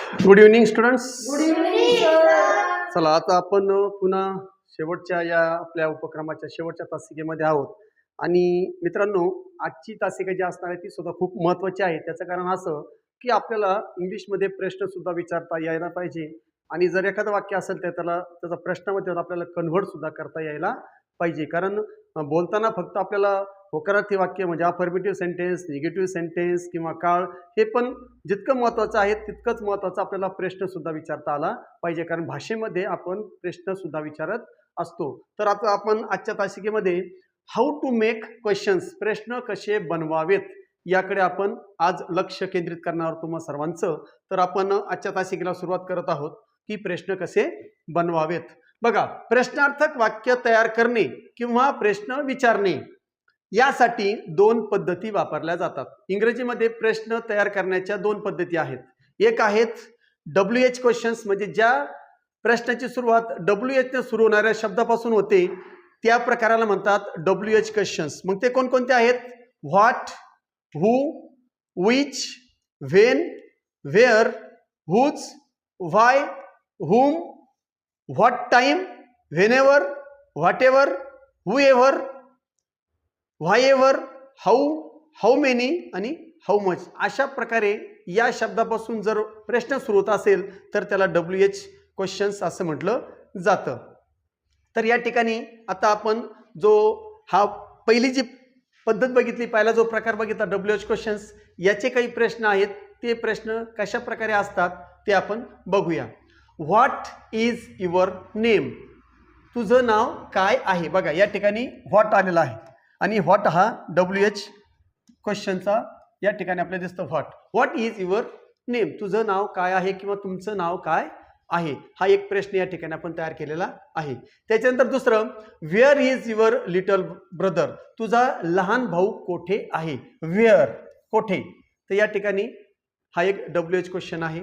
Good evening students. Good evening sir. चला आता आपण पुन्हा शेवटच्या या आपल्या उपक्रमाच्या शेवटच्या तासिकेमध्ये आहोत. आणि मित्रांनो, आजची तासिका जी असणार आहे ती सुद्धा खूप महत्त्वाची आहे. त्याचं कारण असं की आपल्याला इंग्लिशमध्ये प्रश्न सुद्धा विचारता यायला पाहिजे आणि जर एखादं वाक्य असेल तर त्याचा प्रश्नामध्ये आपल्याला कन्व्हर्ट सुद्धा करता यायला पाहिजे. कारण बोलताना फक्त आपल्याला होकारार्थी वाक्य म्हणजे अफर्मेटिव्ह सेंटेन्स, निगेटिव्ह सेंटेन्स किंवा काळ हे पण जितकं महत्त्वाचं आहे तितकंच महत्त्वाचं आपल्याला प्रश्न सुद्धा विचारता आला पाहिजे. कारण भाषेमध्ये आपण प्रश्न सुद्धा विचारत असतो. तर आता आपण आजच्या तासिकेमध्ये हाऊ टू मेक क्वेश्चन्स, प्रश्न कसे बनवावेत याकडे आपण आज लक्ष केंद्रित करणार आहोत तुम्हा सर्वांचं. तर आपण आजच्या तासिकेला सुरुवात करत आहोत की प्रश्न कसे बनवावेत. बघा, प्रश्नार्थक वाक्य तयार करणे किंवा प्रश्न विचारणे यासाठी दोन पद्धती वापरल्या जातात. इंग्रजीमध्ये प्रश्न तयार करण्याच्या दोन पद्धती आहेत. एक आहेत WH क्वेश्चन्स, म्हणजे ज्या प्रश्नाची सुरुवात WH ने सुरू होणाऱ्या शब्दापासून होते त्या प्रकाराला म्हणतात WH क्वेश्चन्स. मग ते कोणकोणते आहेत? What, who, which, when, where, whose, why, whom, what time, whenever, whatever, whoever, whyever, how many आणि हाऊ मच. अशा प्रकारे या शब्दापासून जर प्रश्न सुरू होत असेल तर त्याला WH क्वेश्चन्स असं म्हटलं जातं. तर या ठिकाणी आता आपण जो हा पहिली जी पद्धत बघितली, पहिला जो प्रकार बघितला WH क्वेश्चन्स, याचे काही प्रश्न आहेत. ते प्रश्न कशा प्रकारे असतात ते आपण बघूया. व्हॉट इज युअर नेम, तुझं नाव काय आहे. बघा, या ठिकाणी व्हॉट आलेला आहे आणि व्हॉट हा WH क्वेश्चनचा या ठिकाणी आपल्याला दिसतं. व्हॉट इज युअर नेम, तुझं नाव काय आहे किंवा तुमचं नाव काय आहे, हा एक प्रश्न या ठिकाणी आपण तयार केलेला आहे. त्याच्यानंतर दुसरं, where is your little brother, तुझा लहान भाऊ कोठे आहे. वेअर, कोठे, तर या ठिकाणी हा एक WH क्वेश्चन आहे.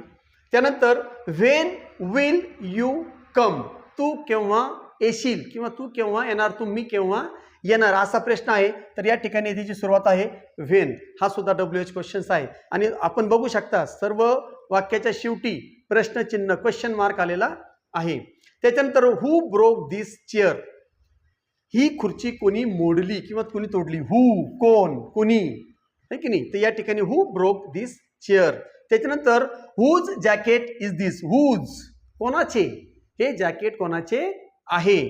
त्यानंतर व्हेन विल यू कम, तू केव्हा येशील किंवा तू केव्हा येणार, तुम्ही केव्हा येणार, असा प्रश्न आहे. तर या ठिकाणी त्याची सुरुवात आहे व्हेन, हा सुद्धा WH क्वेश्चन्स आहे. आणि आपण बघू शकता सर्व वाक्याच्या शेवटी प्रश्नचिन्ह क्वेश्चन मार्क आलेला आहे. त्याच्यानंतर हू ब्रोक दिस चेअर, ही खुर्ची कोणी मोडली किंवा कोणी तोडली. हू, कोण, कोणी, है की नाही. तर या ठिकाणी हू ब्रोक दिस चेअर. त्याच्यानंतर whose jacket is this, whose, कोणाचे, हे जॅकेट कोणाचे आहे.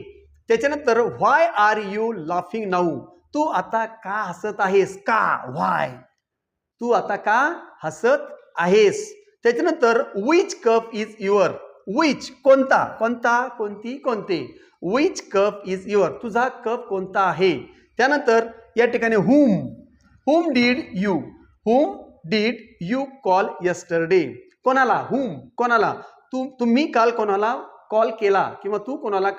त्याच्यानंतर why are you laughing now, तू आता का हसत आहेस. का, व्हाय, तू आता का हसत आहेस. त्याच्यानंतर which cup is your, which, कोणता, कोणता, कोणती, कोणते. विच कप इज युअर, तुझा कप कोणता आहे. त्यानंतर या ठिकाणी हुम डिड यू कॉल यस्टरडे, कोणाला, हुम, कोणाला, तुम्ही काल कोणाला कॉल केला किंवा तू कोणाला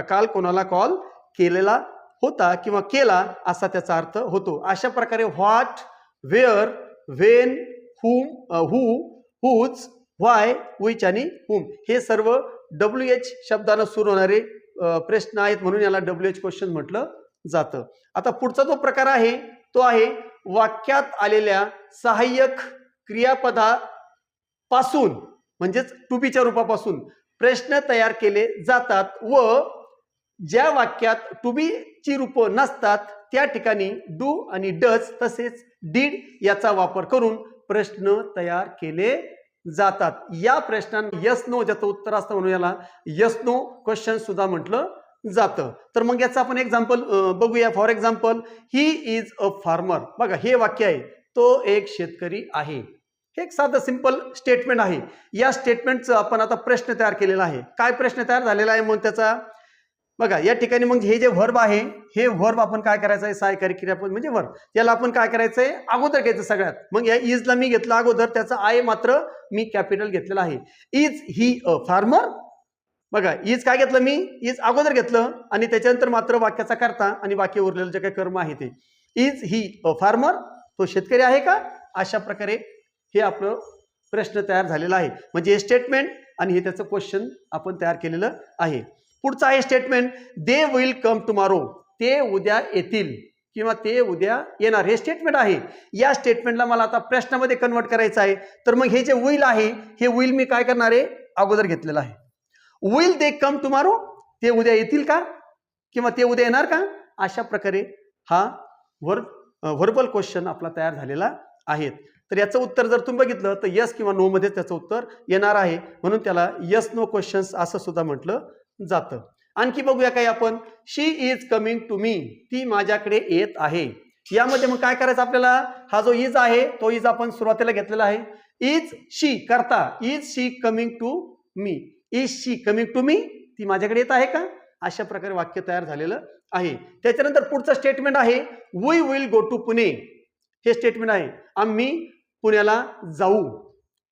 काल कोणाला कॉल केलेला होता किंवा केला, असा त्याचा अर्थ होतो. अशा प्रकारे what, where, when, who, whose, why, which आणि हुम हे सर्व WH शब्दानं सुरू होणारे प्रश्न आहेत, म्हणून याला WH क्वेश्चन म्हटलं जातं. आता पुढचा जो प्रकार आहे तो आहे वाक्यात आलेल्या सहाय्यक क्रियापदापासून, म्हणजेच टू बीच्या रूपापासून प्रश्न तयार केले जातात व ज्या वाक्यात टू बी ची रूपं नसतात त्या ठिकाणी डू आणि डज तसेच डीड याचा वापर करून प्रश्न तयार केले जातात. या प्रश्नांना यस नो ज्याचं उत्तर असतं म्हणून याला यस नो क्वेश्चन सुद्धा म्हटलं जातं. तर मग याचं आपण एक्झाम्पल बघूया. For example, he is a farmer. बघा, हे वाक्य आहे, तो एक शेतकरी आहे. हे एक साधं सिंपल स्टेटमेंट आहे. या स्टेटमेंटचं आपण आता प्रश्न तयार केलेला आहे. काय प्रश्न तयार झालेला आहे मग त्याचा, बघा या ठिकाणी मग हे जे व्हर्ब आहे, हे व्हर्ब आपण काय करायचं आहे, सहाय्यकारी क्रियापद म्हणजे व्हर्ब, याला आपण काय करायचंय अगोदर घ्यायचं सगळ्यात. मग या इजला मी घेतलं अगोदर, त्याचा आय मात्र मी कॅपिटल घेतलेला आहे. इज ही अ फार्मर, बघा इज काय घेतलं मी, इज अगोदर घेतलं आणि त्याच्यानंतर मात्र वाक्याचा करता आणि वाक्य उरलेलं जे काही कर्म आहे ते. इज ही अ फार्मर, तो शेतकरी आहे का. अशा प्रकारे हे आपलं प्रश्न तयार झालेला आहे. म्हणजे हे स्टेटमेंट आणि हे त्याचं क्वेश्चन आपण तयार केलेलं आहे. पुढचं आहे statement, they will come tomorrow, ते उद्या येतील किंवा ते उद्या येणार, हे स्टेटमेंट आहे. या स्टेटमेंटला मला आता प्रश्नामध्ये कन्वर्ट करायचं आहे. तर मग हे जे विल आहे, हे विल मी काय करणार आहे, अगोदर घेतलेलं आहे. विल दे कम टुमारो, ते उद्या येतील का किंवा ते उद्या येणार का, अशा प्रकारे हा व्हर्बल क्वेश्चन आपला तयार झालेला आहे. तर याचं उत्तर जर तुम्ही बघितलं तर यस किंवा नो मध्ये त्याचं उत्तर येणार आहे, म्हणून त्याला यस नो क्वेश्चन्स असं सुद्धा म्हटलं जातं. आणखी बघूया काय आपण, शी इज कमिंग टू मी, ती माझ्याकडे येत आहे. यामध्ये मग काय करायचं आपल्याला, हा जो इज आहे तो इज आपण सुरुवातीला घेतलेला आहे. इज शी करता, is she coming to me, is she coming to me, ती माझ्याकडे येत आहे का, अशा प्रकारे वाक्य तयार झालेलं आहे. त्याच्यानंतर पुढचं स्टेटमेंट आहे we will go to Pune, हे स्टेटमेंट आहे, आम्ही पुण्याला जाऊ,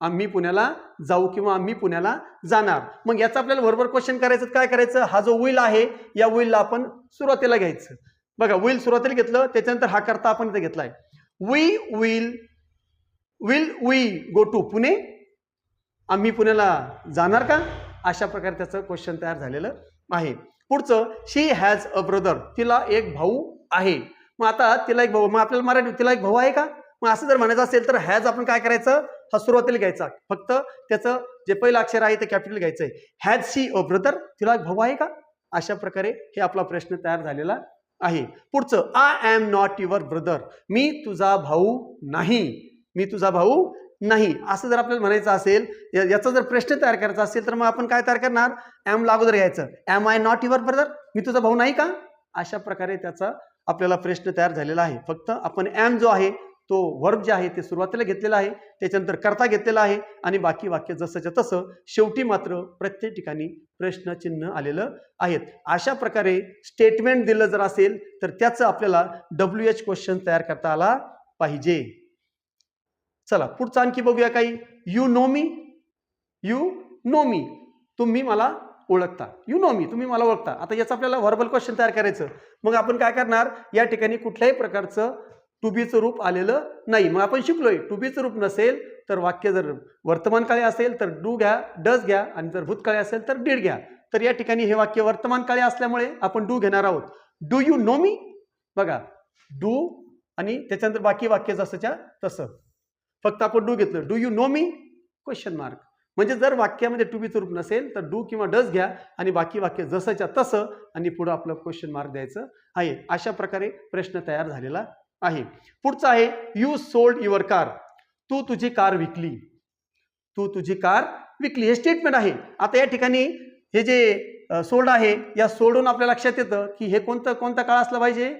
आम्ही पुण्याला जाऊ किंवा आम्ही पुण्याला जाणार. मग याचा आपल्याला व्हर्बल क्वेश्चन करायचं, काय करायचं, हा जो विल आहे या विलला आपण सुरुवातीला घ्यायचं. बघा विल सुरुवातीला घेतलं, त्याच्यानंतर हा करता आपण इथे घेतलाय. We will we go to Pune, आम्ही पुण्याला जाणार का, अशा प्रकारे त्याचं क्वेश्चन तयार झालेलं आहे. पुढचं शी हॅज अ ब्रदर, तिला एक भाऊ आहे. मग आता तिला एक भाऊ, मग आपल्याला मराठी तिला एक भाऊ आहे का, मग असं जर म्हणायचं असेल तर हॅज आपण काय करायचं, हा सुरुवातीला घ्यायचा, फक्त त्याचं जे पहिलं अक्षर आहे ते कॅपिटल घ्यायचंय. हॅज शी अ ब्रदर, तिला एक भाऊ आहे का, अशा प्रकारे हे आपला प्रश्न तयार झालेला आहे. पुढचं I am not your brother, मी तुझा भाऊ नाही, मी तुझा भाऊ नाही, असं जर आपल्याला म्हणायचं असेल, याचा जर प्रश्न तयार करायचा असेल तर मग आपण काय तयार करणार, एम अगोदर घ्यायचं, am I not your brother, मी तुझा भाऊ नाही का, अशा प्रकारे त्याचा आपल्याला प्रश्न तयार झालेला आहे. फक्त आपण एम जो आहे तो वर्ब जे आहे ते सुरुवातीला घेतलेला आहे, त्याच्यानंतर करता घेतलेला आहे आणि बाकी वाक्य जसंच्या तसं, शेवटी मात्र प्रत्येक ठिकाणी प्रश्नचिन्ह आलेलं आहेत. अशा प्रकारे स्टेटमेंट दिलं जर असेल तर त्याचं आपल्याला WH क्वेश्चन तयार करता आला पाहिजे. चला पुढचं आणखी बघूया काही. You know me, you know me, तुम्ही मला ओळखता, यू नो मी, तुम्ही मला ओळखता. आता याचं आपल्याला व्हर्बल क्वेश्चन तयार करायचं. मग आपण काय करणार, या ठिकाणी कुठल्याही प्रकारचं टू बीचं रूप आलेलं नाही. मग आपण शिकलोय टू बीचं रूप नसेल तर वाक्य जर वर्तमान काळी असेल तर डू घ्या, डज घ्या, आणि जर भूतकाळी असेल तर डीड घ्या. तर या ठिकाणी हे वाक्य वर्तमान काळी असल्यामुळे आपण डू घेणार आहोत. डू यू नो मी, बघा डू आणि त्याच्यानंतर बाकी वाक्य जसंच्या तसं, फक्त आपण डू घेतलं, do you know me question mark. म्हणजे जर वाक्यामध्ये टू बीचं रूप नसेल तर डू किंवा डज घ्या आणि बाकी वाक्य जसंच्या तसं आणि पुढं आपलं क्वेश्चन मार्क द्यायचं आहे. अशा प्रकारे प्रश्न तयार झालेला आहे. पुढचं आहे यू सोल्ड युअर कार, तू तुझी कार विकली, तू तुझी कार विकली, हे स्टेटमेंट आहे. आता या ठिकाणी हे जे सोल्ड आहे, या सोडून आपल्या लक्षात येतं की हे कोणता काळ असला पाहिजे,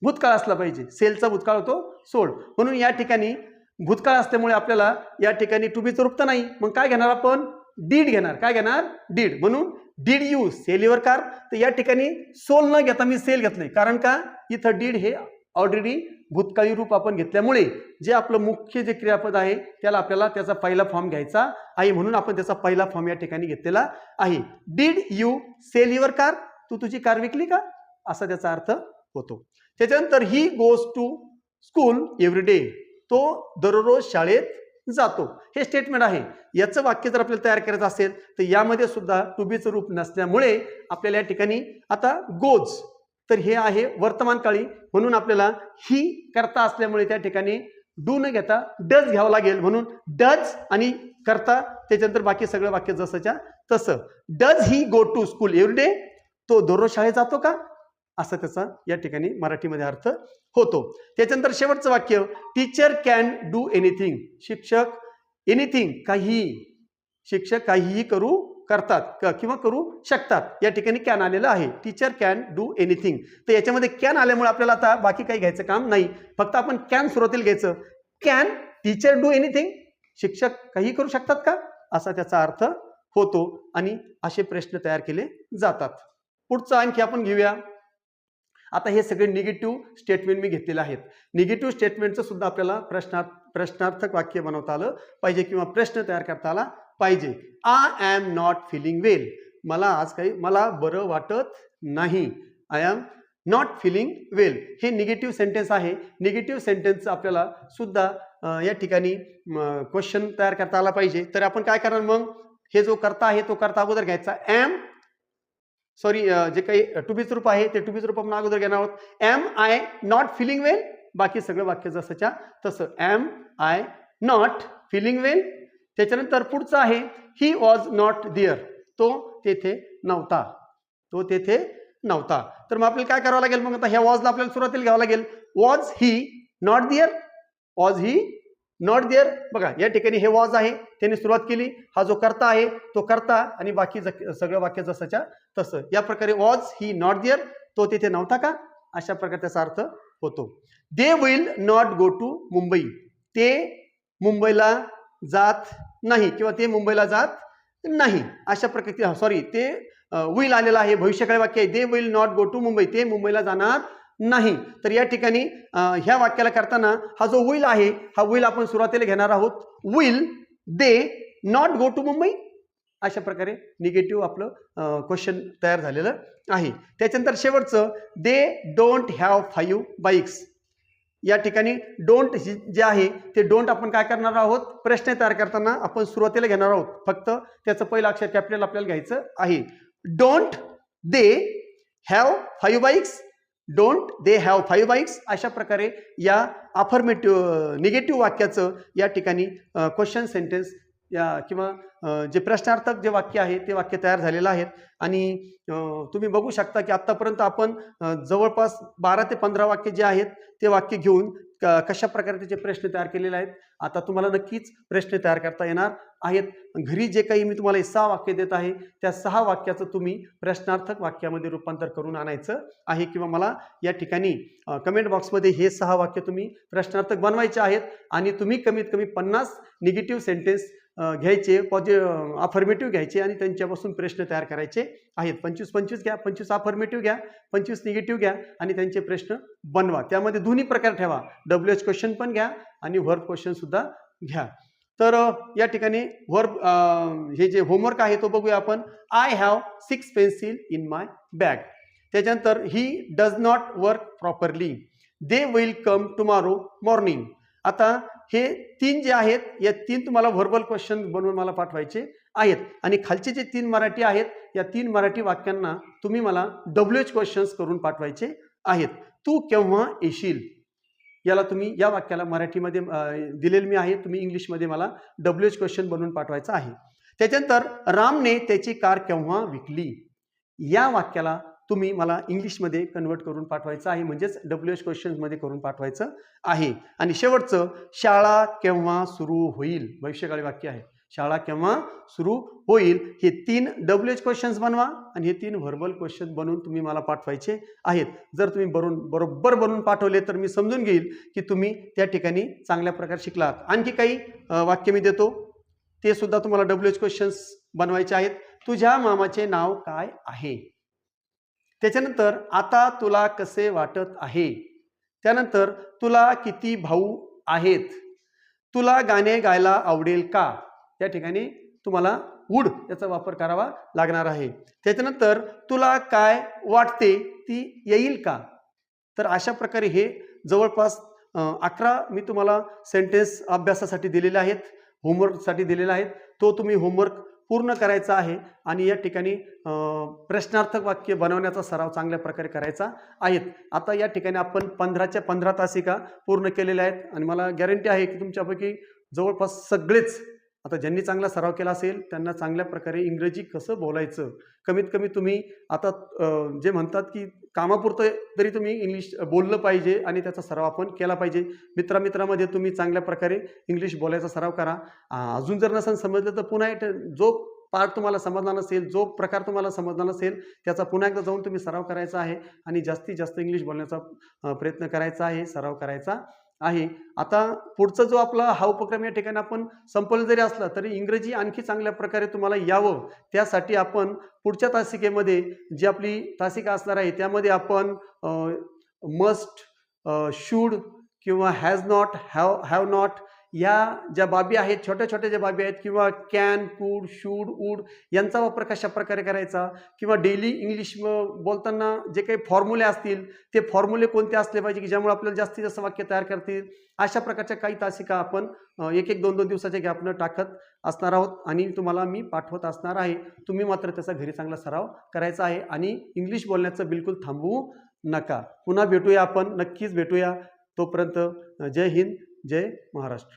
भूतकाळ असला पाहिजे. सेलचा भूतकाळ होतो सोल्ड, म्हणून या ठिकाणी भूतकाळ असल्यामुळे आपल्याला या ठिकाणी टू बीचं रूप तर नाही, मग काय घेणार आपण, डीड घेणार. काय घेणार, डीड. म्हणून did you sell your car, तर या ठिकाणी सोल न घेता मी सेल घेतलंय, कारण का इथं डीड हे ऑलरेडी भूतकाळी रूप आपण घेतल्यामुळे जे आपलं मुख्य जे क्रियापद आहे त्याला आपल्याला त्याचा पहिला फॉर्म घ्यायचा आहे, म्हणून आपण त्याचा पहिला फॉर्म या ठिकाणी घेतलेला आहे. Did you sell your car, तू तुझी कार विकली का, असा त्याचा अर्थ होतो. त्याच्यानंतर he goes to school every day, तो दररोज शाळेत जातो, हे स्टेटमेंट आहे. याचं वाक्य जर आपल्याला तयार करायचं असेल तर यामध्ये सुद्धा टू बीचं रूप नसल्यामुळे आपल्याला या ठिकाणी आता गोज, तर हे आहे वर्तमान काळी, म्हणून आपल्याला ही करता असल्यामुळे त्या ठिकाणी डू न घेता डज घ्यावं लागेल, म्हणून डज आणि करता त्याच्यानंतर बाकी सगळं वाक्य जसंच्या तसं. Does he go to school every day, तो दररोज शाळेत जातो का, असा त्याचा या ठिकाणी मराठीमध्ये अर्थ होतो. त्याच्यानंतर शेवटचं वाक्य टीचर कॅन डू एनिथिंग, शिक्षक एनिथिंग काहीही, शिक्षक काहीही करू करतात किंवा करू शकतात, या ठिकाणी कॅन आलेलं आहे. टीचर कॅन डू एनिथिंग, तर याच्यामध्ये कॅन आल्यामुळे आपल्याला आता बाकी काही घ्यायचं काम नाही, फक्त आपण कॅन सुरुवातीला घ्यायचं. कॅन टीचर डू एनिथिंग, शिक्षक काही करू शकतात का, असा त्याचा अर्थ होतो आणि असे प्रश्न तयार केले जातात. पुढचं आणखी आपण घेऊया. आता हे सगळे निगेटिव्ह स्टेटमेंट मी घेतलेले आहेत. निगेटिव्ह स्टेटमेंटचं सुद्धा आपल्याला प्रश्नार्थक वाक्य बनवता आलं पाहिजे किंवा प्रश्न तयार करता आला पाहिजे. I am not feeling well, मला बरं वाटत नाही. I am not feeling well, हे निगेटिव्ह सेंटेन्स आहे. निगेटिव्ह सेंटेन्स आपल्याला सुद्धा या ठिकाणी क्वेश्चन तयार करता आला पाहिजे. तर आपण काय करणार, मग हे जो करता आहे तो करता अगोदर घ्यायचा, एम सॉरी जे काही टू बीचं रूप आहे ते टू बीचं रूप आपण अगोदर घेणार आहोत. Am I not feeling well, बाकी सगळं वाक्य जसंच्या तसं. Am I not feeling well. त्याच्यानंतर पुढचं आहे ही वॉज नॉट देअर, तो तेथे नव्हता, तो तेथे नव्हता. तर मग आपल्याला काय करावं लागेल, मग आता ह्या वॉजला आपल्याला सुरुवातीला घ्यावं लागेल. Was he not there, was he not there. बघा या ठिकाणी हे वॉज आहे, त्याने सुरुवात केली, हा जो कर्ता आहे तो कर्ता आणि बाकी सगळं वाक्य जसंच्या तसं. या प्रकारे वॉज ही नॉट देअर, तो तिथे नव्हता का, अशा प्रकारे त्याचा अर्थ होतो. They will not go to Mumbai, ते मुंबईला जात नाही किंवा ते मुंबईला जात नाही, अशा प्रकारे. सॉरी, ते विल आलेला आहे, भविष्यकाळी वाक्य आहे. They will not go to Mumbai, ते मुंबईला जाणार नाही. तर या ठिकाणी ह्या वाक्याला करताना हा जो विल आहे, हा विल आपण सुरुवातीला घेणार आहोत. Will they not go to Mumbai, अशा प्रकारे निगेटिव्ह आपलं क्वेश्चन तयार झालेलं आहे. त्याच्यानंतर शेवटचं दे डोंट हॅव 5 बाईक्स. या ठिकाणी डोंट जे आहे ते डोंट आपण काय करणार आहोत, प्रश्न तयार करताना आपण सुरुवातीला घेणार आहोत. फक्त त्याचं पहिलं अक्षर कॅपिटल आपल्याला घ्यायचं आहे. Don't they have 5 bikes, don't they have 5 bikes, अशा प्रकारे या अफर्मेटिव्ह निगेटिव्ह वाक्याचं या ठिकाणी क्वेश्चन सेंटेन्स या किंवा जे प्रश्नार्थक जे वाक्य आहे ते वाक्य तयार झालेलं आहे. आणि तुम्ही बघू शकता की आत्तापर्यंत आपण जवळपास 12 ते 15 वाक्य जे आहेत ते वाक्य घेऊन कशा प्रकारे त्याचे प्रश्न तयार केलेले आहेत. आता तुम्हाला नक्कीच प्रश्न तयार करता येणार आहेत. घरी जे काही मी तुम्हाला 6 वाक्य देत आहे त्या 6 वाक्याचं तुम्ही प्रश्नार्थक वाक्यामध्ये रूपांतर करून आणायचं आहे किंवा मला या ठिकाणी कमेंट बॉक्समध्ये हे 6 वाक्य तुम्ही प्रश्नार्थक बनवायचे आहेत. आणि तुम्ही कमीत कमी 50 निगेटिव्ह सेंटेन्स घ्यायचे, अफर्मेटिव्ह घ्यायचे आणि त्यांच्यापासून प्रश्न तयार करायचे आहेत. 25-25 घ्या, 25 अफर्मेटिव्ह घ्या, 25 निगेटिव्ह घ्या आणि त्यांचे प्रश्न बनवा. त्यामध्ये दोन्ही प्रकार ठेवा, WH क्वेश्चन पण घ्या आणि वर्ब क्वेश्चन सुद्धा घ्या. तर या ठिकाणी वर्ब हे जे होमवर्क आहे तो बघूया आपण. I have 6 pencil in my bag. त्याच्यानंतर he does not work properly, they will come tomorrow morning. आता हे 3 जे आहेत या 3 तुम्हाला व्हर्बल क्वेश्चन बनवून मला पाठवायचे आहेत. आणि खालचे जे 3 मराठी आहेत या 3 मराठी वाक्यांना तुम्ही मला WH क्वेश्चन्स करून पाठवायचे आहेत. तू केव्हा येशील, याला तुम्ही या वाक्याला मराठीमध्ये दिलेलं मी आहे, तुम्ही इंग्लिशमध्ये मला WH क्वेश्चन बनवून पाठवायचं आहे. त्याच्यानंतर रामने त्याची कार केव्हा विकली, या वाक्याला तुम्ही मला इंग्लिशमध्ये कन्वर्ट करून पाठवायचं आहे, म्हणजेच WH क्वेश्चन्समध्ये करून पाठवायचं आहे. आणि शेवटचं शाळा केव्हा सुरू होईल, भविष्यकाळी वाक्य आहे. शाळा केव्हा सुरू होईल. हे 3 WH क्वेश्चन्स बनवा आणि हे 3 व्हर्बल क्वेश्चन बनवून तुम्ही मला पाठवायचे आहेत. जर तुम्ही बरोबर बनवून पाठवले तर मी समजून घेईल की तुम्ही त्या ठिकाणी चांगल्या प्रकारे शिकलात. आणखी काही वाक्य मी देतो, ते सुद्धा तुम्हाला WH क्वेश्चन्स बनवायचे आहेत. तुझ्या मामाचे नाव काय आहे. त्याच्यानंतर आता तुला कसे वाटत आहे. त्यानंतर तुला किती भाऊ आहेत. तुला गाणे गायला आवडेल का, या ठिकाणी तुम्हाला वुड याचा वापर करावा लागणार आहे. त्याच्यानंतर तुला काय वाटते ती येईल का. तर अशा प्रकारे हे जवळपास 11 मी तुम्हाला सेंटेन्स अभ्यासासाठी दिलेले आहेत, होमवर्कसाठी दिलेले आहेत. तो तुम्ही होमवर्क पूर्ण करायचा आहे आणि या ठिकाणी प्रश्नार्थक वाक्य बनवण्याचा सराव चांगल्या प्रकारे करायचा आहे. आता या ठिकाणी आपण 15च्या 15 तासिका पूर्ण केलेल्या आहेत आणि मला गॅरंटी आहे की तुमच्यापैकी जवळपास सगळेच, आता ज्यांनी चांगला सराव केला असेल त्यांना चांगल्या प्रकारे इंग्रजी कसं बोलायचं, कमीत कमी तुम्ही आता जे म्हणतात की कामापुरतं तरी तुम्ही इंग्लिश बोललं पाहिजे आणि त्याचा सराव आपण केला पाहिजे. मित्रामध्ये तुम्ही चांगल्या प्रकारे इंग्लिश बोलायचा सराव करा. अजून जर नसेल समजलं तर पुन्हा जो पार्ट तुम्हाला समजला नसेल, जो प्रकार तुम्हाला समजला नसेल त्याचा पुन्हा एकदा जाऊन तुम्ही सराव करायचा आहे आणि जास्तीत जास्त इंग्लिश बोलण्याचा प्रयत्न करायचा आहे, सराव करायचा आहे. आता पुढचा जो आपला हा उपक्रम या ठिकाणी आपण संपलं जरी असला तरी इंग्रजी आणखी चांगल्या प्रकारे तुम्हाला यावं त्यासाठी आपण पुढच्या तासिकेमध्ये जी आपली तासिका असणार आहे त्यामध्ये आपण मस्ट, शूड किंवा हॅज नॉट, हॅव नॉट ह्या ज्या बाबी आहेत, छोट्या-छोट्या ज्या बाबी आहेत किंवा कॅन, कुड, शूड, वूड यांचा वापर कशाप्रकारे करायचा किंवा डेली इंग्लिश बोलताना जे काही फॉर्म्युले असतील, ते फॉर्म्युले कोणते असले पाहिजे की ज्यामुळे आपल्याला जास्तीत जास्त वाक्य तयार करता येईल. अशा प्रकारच्या काही तासिका आपण 1-1, 2-2 दिवसाच्या गॅपनं टाकत असणार आहोत आणि तुम्हाला मी पाठवत असणार आहे. तुम्ही मात्र त्याचा घरी चांगला सराव करायचा आहे आणि इंग्लिश बोलण्याचं बिलकुल थांबवू नका. पुन्हा भेटूया आपण, नक्कीच भेटूया. तोपर्यंत जय हिंद, जय महाराष्ट्र.